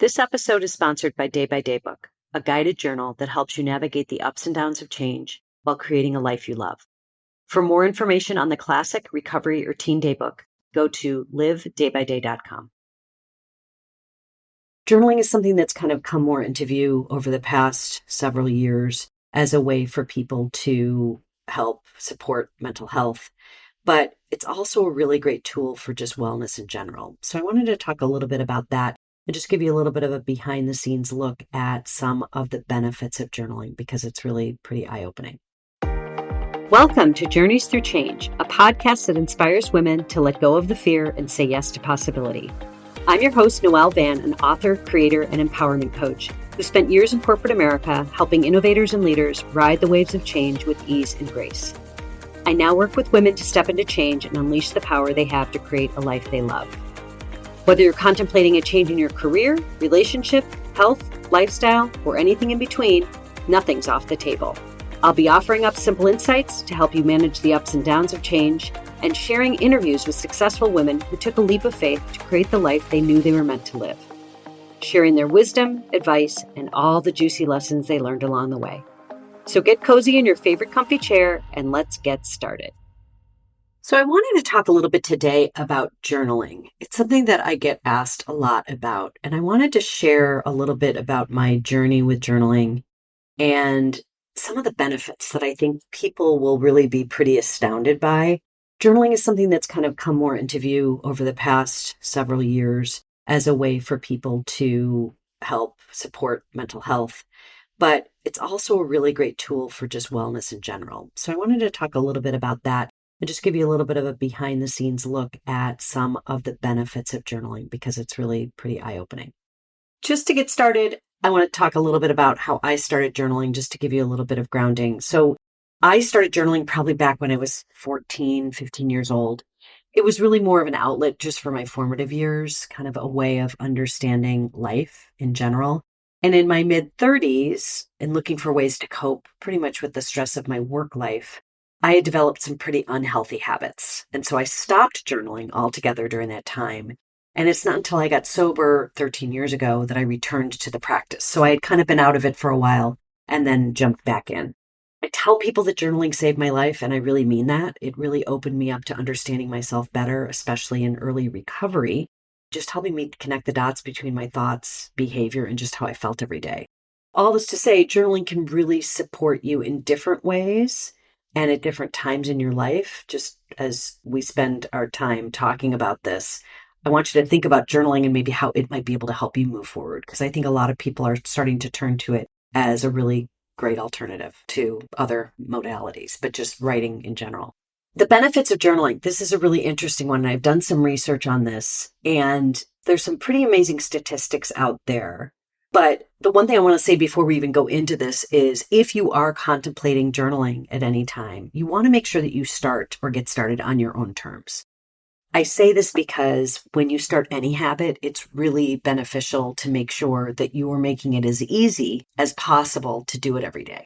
This episode is sponsored by Day by Day Book, a guided journal that helps you navigate the ups and downs of change while creating a life you love. For more information on the classic, recovery, or teen day book, go to livedaybyday.com. Journaling is something that's kind of come more into view over the past several years as a way for people to help support mental health, but it's also a really great tool for just wellness in general. So I wanted to talk a little bit about that and just give you a little bit of a behind the scenes look at some of the benefits of journaling because it's really pretty eye-opening. Welcome to Journeys Through Change, a podcast that inspires women to let go of the fear and say yes to possibility. I'm your host, Noelle Van, an author, creator, and empowerment coach who spent years in corporate America helping innovators and leaders ride the waves of change with ease and grace. I now work with women to step into change and unleash the power they have to create a life they love. Whether you're contemplating a change in your career, relationship, health, lifestyle, or anything in between, nothing's off the table. I'll be offering up simple insights to help you manage the ups and downs of change and sharing interviews with successful women who took a leap of faith to create the life they knew they were meant to live, sharing their wisdom, advice, and all the juicy lessons they learned along the way. So get cozy in your favorite comfy chair and let's get started. So I wanted to talk a little bit today about journaling. It's something that I get asked a lot about, and I wanted to share a little bit about my journey with journaling and some of the benefits that I think people will really be pretty astounded by. Journaling is something that's kind of come more into view over the past several years as a way for people to help support mental health, but it's also a really great tool for just wellness in general. So I wanted to talk a little bit about that and just give you a little bit of a behind the scenes look at some of the benefits of journaling because it's really pretty eye-opening. Just to get started, I want to talk a little bit about how I started journaling just to give you a little bit of grounding. So I started journaling probably back when I was 14, 15 years old. It was really more of an outlet just for my formative years, kind of a way of understanding life in general. And in my mid-30s, and looking for ways to cope pretty much with the stress of my work life, I had developed some pretty unhealthy habits. And so I stopped journaling altogether during that time. And it's not until I got sober 13 years ago that I returned to the practice. So I had kind of been out of it for a while and then jumped back in. I tell people that journaling saved my life, and I really mean that. It really opened me up to understanding myself better, especially in early recovery, just helping me connect the dots between my thoughts, behavior, and just how I felt every day. All this to say, journaling can really support you in different ways and at different times in your life. Just as we spend our time talking about this, I want you to think about journaling and maybe how it might be able to help you move forward, because I think a lot of people are starting to turn to it as a really great alternative to other modalities, but just writing in general. The benefits of journaling. This is a really interesting one. And I've done some research on this, and there's some pretty amazing statistics out there. But the one thing I want to say before we even go into this is if you are contemplating journaling at any time, you want to make sure that you start or get started on your own terms. I say this because when you start any habit, it's really beneficial to make sure that you are making it as easy as possible to do it every day.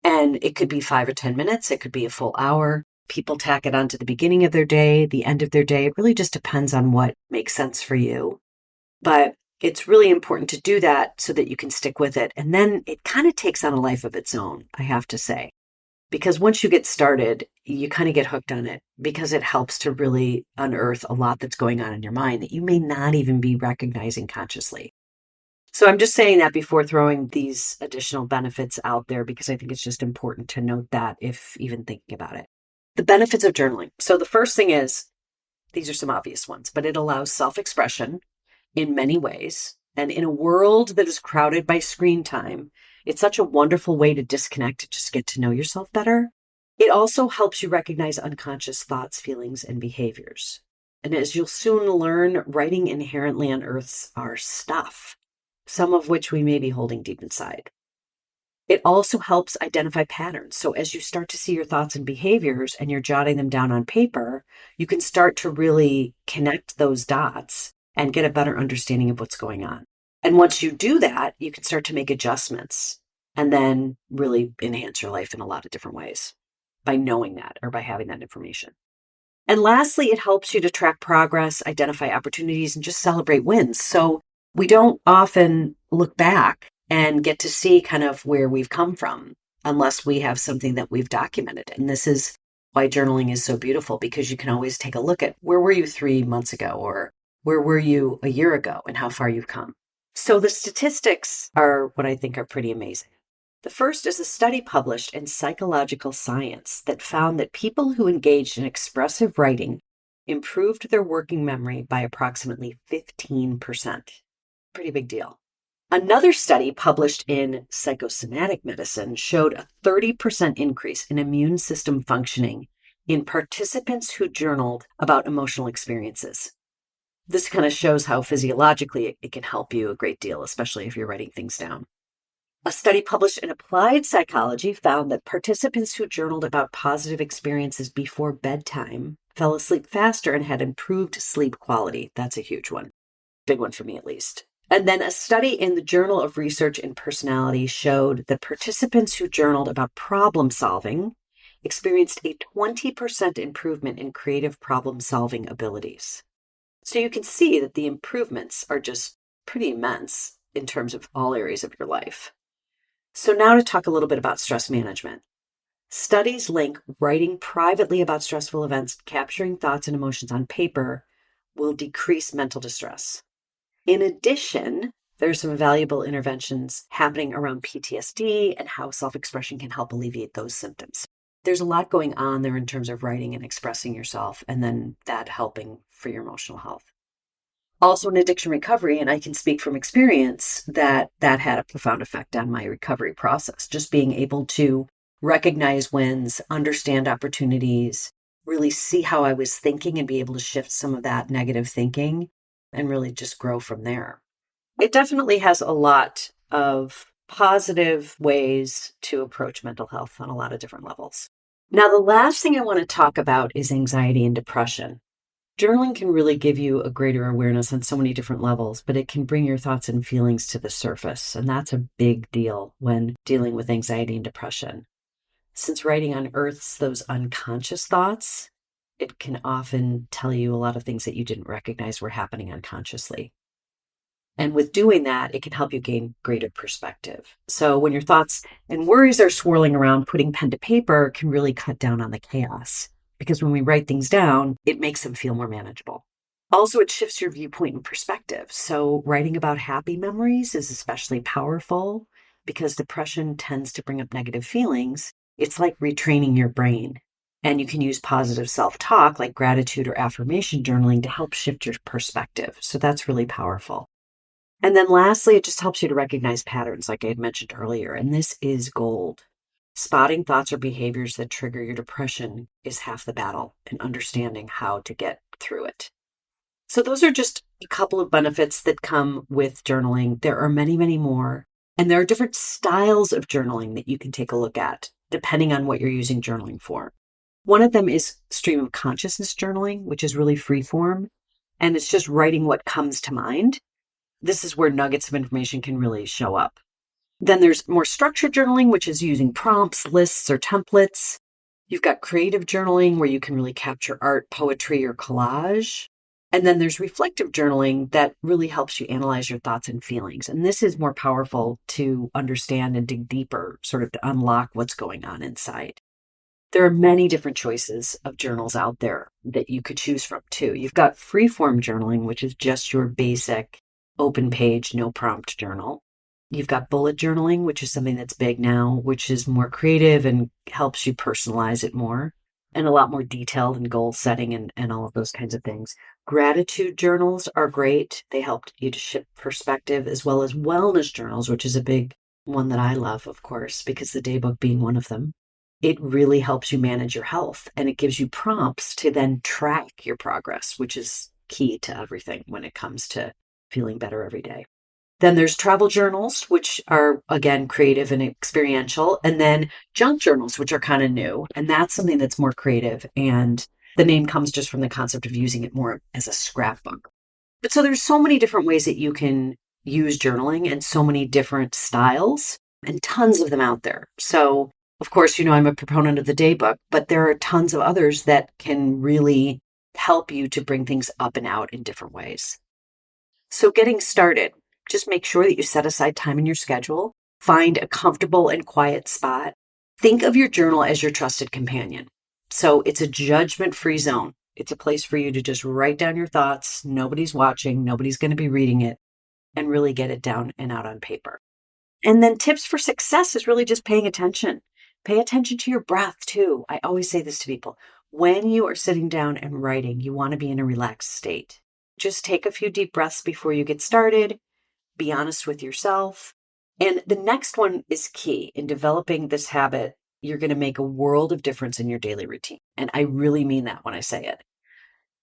And it could be 5 or 10 minutes. It could be a full hour. People tack it on to the beginning of their day, the end of their day. It really just depends on what makes sense for you. But it's really important to do that so that you can stick with it. And then it kind of takes on a life of its own, I have to say. Because once you get started, you kind of get hooked on it because it helps to really unearth a lot that's going on in your mind that you may not even be recognizing consciously. So I'm just saying that before throwing these additional benefits out there because I think it's just important to note that if even thinking about it. The benefits of journaling. So the first thing is, these are some obvious ones, but it allows self-expression in many ways. And in a world that is crowded by screen time, it's such a wonderful way to disconnect, to just get to know yourself better. It also helps you recognize unconscious thoughts, feelings, and behaviors. And as you'll soon learn, writing inherently unearths our stuff, some of which we may be holding deep inside. It also helps identify patterns. So as you start to see your thoughts and behaviors and you're jotting them down on paper, you can start to really connect those dots and get a better understanding of what's going on. And once you do that, you can start to make adjustments and then really enhance your life in a lot of different ways by knowing that or by having that information. And lastly, it helps you to track progress, identify opportunities, and just celebrate wins. So We don't often look back and get to see kind of where we've come from unless we have something that we've documented. And this is why journaling is so beautiful, because you can always take a look at where were you 3 months ago, or where were you a year ago, and how far you've come. So the statistics are what I think are pretty amazing. The first is a study published in Psychological Science that found that people who engaged in expressive writing improved their working memory by approximately 15%. Pretty big deal. Another study published in Psychosomatic Medicine showed a 30% increase in immune system functioning in participants who journaled about emotional experiences. This kind of shows how physiologically it can help you a great deal, especially if you're writing things down. A study published in Applied Psychology found that participants who journaled about positive experiences before bedtime fell asleep faster and had improved sleep quality. That's a huge one. Big one for me, at least. And then a study in the Journal of Research in Personality showed that participants who journaled about problem solving experienced a 20% improvement in creative problem solving abilities. So you can see that the improvements are just pretty immense in terms of all areas of your life. So now to talk a little bit about stress management. Studies link writing privately about stressful events, capturing thoughts and emotions on paper, will decrease mental distress. In addition, there's some valuable interventions happening around PTSD and how self-expression can help alleviate those symptoms. There's a lot going on there in terms of writing and expressing yourself, and then that helping for your emotional health. Also in addiction recovery, and I can speak from experience that had a profound effect on my recovery process. Just being able to recognize wins, understand opportunities, really see how I was thinking and be able to shift some of that negative thinking and really just grow from there. It definitely has a lot of positive ways to approach mental health on a lot of different levels. Now, the last thing I want to talk about is anxiety and depression. Journaling can really give you a greater awareness on so many different levels, but it can bring your thoughts and feelings to the surface. And that's a big deal when dealing with anxiety and depression. Since writing unearths those unconscious thoughts, it can often tell you a lot of things that you didn't recognize were happening unconsciously. And with doing that, it can help you gain greater perspective. So when your thoughts and worries are swirling around, putting pen to paper can really cut down on the chaos. Because when we write things down, it makes them feel more manageable. Also, it shifts your viewpoint and perspective. So writing about happy memories is especially powerful because depression tends to bring up negative feelings. It's like retraining your brain. And you can use positive self-talk like gratitude or affirmation journaling to help shift your perspective. So that's really powerful. And then lastly, it just helps you to recognize patterns like I had mentioned earlier. And this is gold. Spotting thoughts or behaviors that trigger your depression is half the battle in understanding how to get through it. So those are just a couple of benefits that come with journaling. There are many, many more. And there are different styles of journaling that you can take a look at, depending on what you're using journaling for. One of them is stream of consciousness journaling, which is really free form. And it's just writing what comes to mind. This is where nuggets of information can really show up. Then there's more structured journaling, which is using prompts, lists, or templates. You've got creative journaling where you can really capture art, poetry, or collage. And then there's reflective journaling that really helps you analyze your thoughts and feelings. And this is more powerful to understand and dig deeper, sort of to unlock what's going on inside. There are many different choices of journals out there that you could choose from too. You've got freeform journaling, which is just your basic open page, no prompt journal. You've got bullet journaling, which is something that's big now, which is more creative and helps you personalize it more and a lot more detailed and goal setting and all of those kinds of things. Gratitude journals are great. They help you to shift perspective, as well as wellness journals, which is a big one that I love, of course, because the daybook being one of them. It really helps you manage your health, and it gives you prompts to then track your progress, which is key to everything when it comes to feeling better every day. Then there's travel journals, which are, again, creative and experiential. And then junk journals, which are kind of new. And that's something that's more creative. And the name comes just from the concept of using it more as a scrapbook. But so there's so many different ways that you can use journaling and so many different styles and tons of them out there. So, of course, I'm a proponent of the daybook, but there are tons of others that can really help you to bring things up and out in different ways. So getting started. just make sure that you set aside time in your schedule. Find a comfortable and quiet spot. Think of your journal as your trusted companion. So it's a judgment-free zone. It's a place for you to just write down your thoughts. Nobody's watching. Nobody's going to be reading it, and really get it down and out on paper. And then tips for success is really just paying attention. Pay attention to your breath too. I always say this to people. When you are sitting down and writing, you want to be in a relaxed state. Just take a few deep breaths before you get started. Be honest with yourself. And the next one is key in developing this habit. You're going to make a world of difference in your daily routine. And I really mean that when I say it.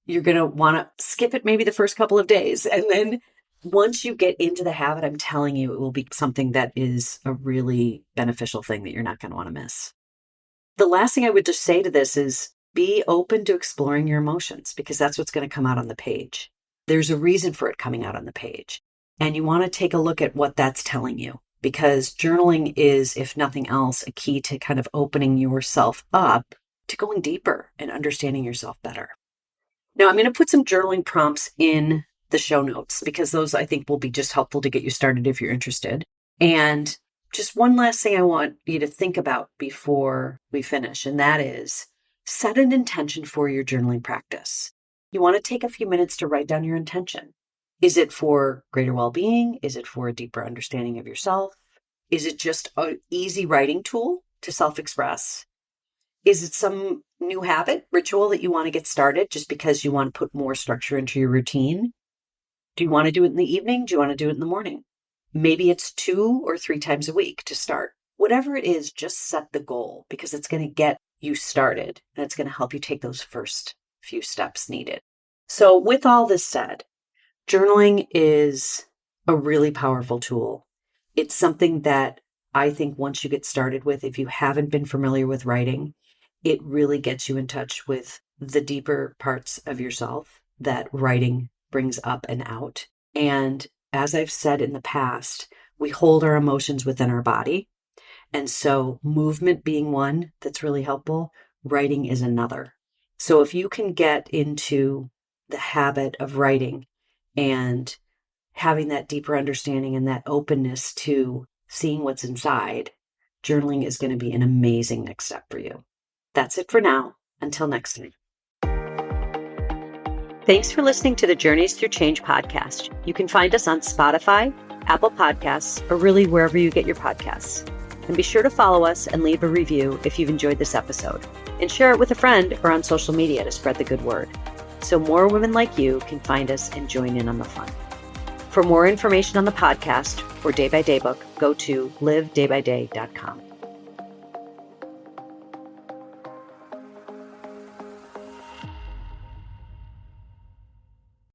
You're going to want to skip it maybe the first couple of days. And then once you get into the habit, I'm telling you, it will be something that is a really beneficial thing that you're not going to want to miss. The last thing I would just say to this is be open to exploring your emotions, because that's what's going to come out on the page. There's a reason for it coming out on the page. And you want to take a look at what that's telling you, because journaling is, if nothing else, a key to kind of opening yourself up to going deeper and understanding yourself better. Now, I'm going to put some journaling prompts in the show notes, because those I think will be just helpful to get you started if you're interested. And just one last thing I want you to think about before we finish, and that is set an intention for your journaling practice. You want to take a few minutes to write down your intention. Is it for greater well-being? Is it for a deeper understanding of yourself? Is it just an easy writing tool to self-express? Is it some new habit, ritual that you want to get started just because you want to put more structure into your routine? Do you want to do it in the evening? Do you want to do it in the morning? Maybe it's 2 or 3 times a week to start. Whatever it is, just set the goal, because it's going to get you started and it's going to help you take those first few steps needed. So with all this said, journaling is a really powerful tool. It's something that I think once you get started with, if you haven't been familiar with writing, it really gets you in touch with the deeper parts of yourself that writing brings up and out. And as I've said in the past, we hold our emotions within our body. And so movement being one that's really helpful, writing is another. So if you can get into the habit of writing and having that deeper understanding and that openness to seeing what's inside, journaling is going to be an amazing next step for you. That's it for now. Until next time. Thanks for listening to the Journeys Through Change podcast. You can find us on Spotify, Apple Podcasts, or really wherever you get your podcasts. And be sure to follow us and leave a review if you've enjoyed this episode. And share it with a friend or on social media to spread the good word, so more women like you can find us and join in on the fun. For more information on the podcast or Day by Day book, go to livedaybyday.com.